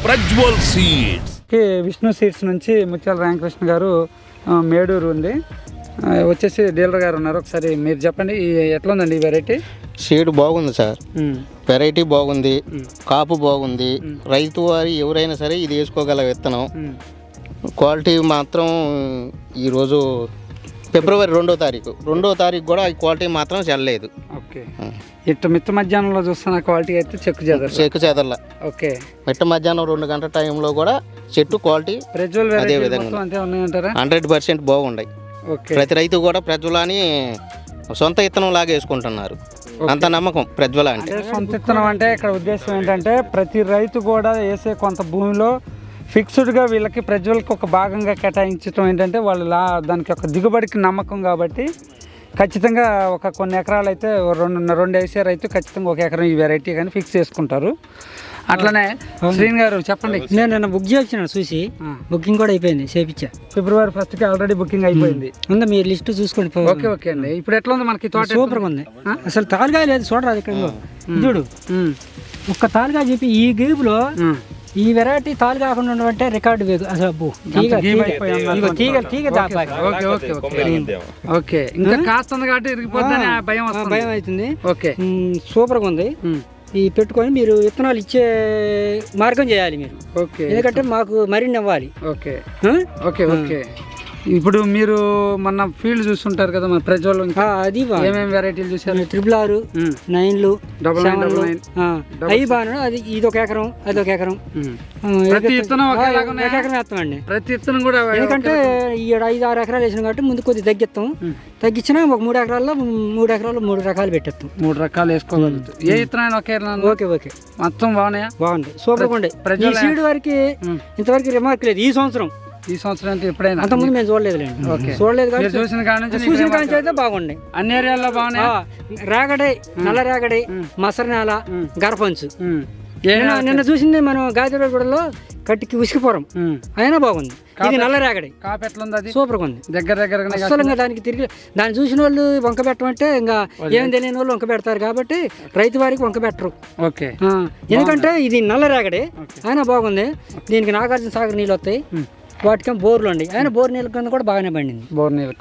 Prajwal seeds. Vishnu seeds నుంచి ముత్యాల రామకృష్ణ గారు మేడూరు ఉంది, వచ్చేసి డీలర్ గారు ఉన్నారు. ఒకసారి మీరు చెప్పండి ఎట్లా ఉందండి ఈ వెరైటీ? సీడ్ బాగుంది సార్, వెరైటీ బాగుంది, కాపు బాగుంది. రైతు వారి ఎవరైనా సరే ఇది వేసుకోగల విత్తనం. క్వాలిటీ మాత్రం ఈరోజు ఫిబ్రవరి 2వ తారీఖు కూడా ఈ క్వాలిటీ మాత్రం చెల్లలేదు. ఓకే, ఇటు మిట్ట మధ్యాహ్నంలో చూస్తున్న క్వాలిటీ అయితే చెక్కు చెదర్ల. ఓకే, మిట్ట మధ్యాహ్నం 2 గంటల టైంలో కూడా చెట్టు క్వాలిటీ అదే విధంగా 100% బాగుంటాయి. ప్రతి రైతు కూడా ప్రజ్వల అని సొంత విత్తనం లాగా వేసుకుంటున్నారు. అంత నమ్మకం ప్రజ్వల అంటే. సొంత విత్తనం అంటే ఇక్కడ ఉద్దేశం ఏంటంటే ప్రతి రైతు కూడా వేసే కొంత భూమిలో ఫిక్స్డ్గా వీళ్ళకి ప్రజ్వలకి ఒక భాగంగా కేటాయించడం ఏంటంటే వాళ్ళు దానికి ఒక దిగుబడికి నమ్మకం. కాబట్టి ఖచ్చితంగా ఒక కొన్ని ఎకరాలు అయితే రెండు వేసే రైతు ఖచ్చితంగా 1 ఎకరం ఈ వెరైటీ కానీ ఫిక్స్ చేసుకుంటారు. అట్లనే శ్రీన్ గారు చెప్పండి. నేను నిన్న బుక్ చేసిన చూసి బుకింగ్ కూడా అయిపోయింది, చేపించా. ఫిబ్రవరి 1st ఆల్రెడీ బుకింగ్ అయిపోయింది. ఉందా మీరు లిస్ట్ చూసుకోండి. ఓకే అండి. ఇప్పుడు ఎట్లా ఉంది మనకి తోట? సూపర్గా ఉంది. అసలు తాలుగా లేదు, చూడరాదు ఇక్కడ చూడు. ఒక్క తాలుగా చెప్పి ఈ గీపులో ఈ వెరైటీ తాలు కాకుండా ఉండమంటే రికార్డు వేగు. అసలు ఓకే, ఇంకా కాస్తుంది కాబట్టి ఇరిగిపోతుందని భయం అవుతుంది. ఓకే, సూపర్గా ఉంది. ఈ పెట్టుకొని మీరు విత్తనాలు ఇచ్చే మార్గం చేయాలి మీరు. ఓకే, ఎందుకంటే మాకు మరిన్ని ఇవ్వాలి. Okay okay okay. ఇప్పుడు మీరు మన ఫీల్డ్ చూస్తుంటారు కదా మన ప్రజ్వల్, అది ఏమేమి వెరైటీలు చూసారు? 666, 9లు, 999 అవి బాగా. అది ఇది 1 ఎకరం, అది 1 ఎకరం. ప్రతి విత్తనం ఎకరం వేస్తామండి. ప్రతి విత్తనం కూడా. ఎందుకంటే ఈ 5-6 ఎకరాలు వేసినాం కాబట్టి ముందు కొద్దిగా తగ్గించినా ఒక 3 ఎకరాల్లో 3 రకాలు పెట్టేస్తాం. 3 రకాలు వేసుకోగలుగుతాం. ఏ విత్తనాలు ఓకే మొత్తం బాగున్నాయా? బాగుంది, సూపర్గా ఉండే. ఈ సీడ్ వరకు ఇంతవరకు రిమార్క్ లేదు. ఈ సంవత్సరం అంటే ఎప్పుడైనా అంతకుముందు మేము చూడలేదు కానీ చూసిన కాడ అయితే బాగున్నాయి. అన్ని ఏరియాల్లో బాగున్నాయి. రేగడి, నల్ల రేగడి, మసరనేల, గర్భంచు. నిన్న చూసింది మనం గాదిగూడలో కట్టికి ఉసికిపురం, అయినా బాగుంది. ఇది నల్ల రేగడి. కాపు ఎట్లా ఉంది? అది సూపర్గా ఉంది. దగ్గర అసలు దానికి తిరిగి దాన్ని చూసిన వాళ్ళు వంక పెట్టమంటే ఇంకా ఏం తెలియని వాళ్ళు వంక పెడతారు. కాబట్టి రైతు వారికి వంక పెట్టరు. ఓకే, ఎందుకంటే ఇది నల్ల రేగడి, అయినా బాగుంది. దీనికి నాగార్జున సాగర్ నీళ్ళు వస్తాయి, వాటికి బోర్లు ఉండి, ఆయన బోర్ నీళ్ళ కింద కూడా బాగానే పండింది. బోర్ నీళ్ళు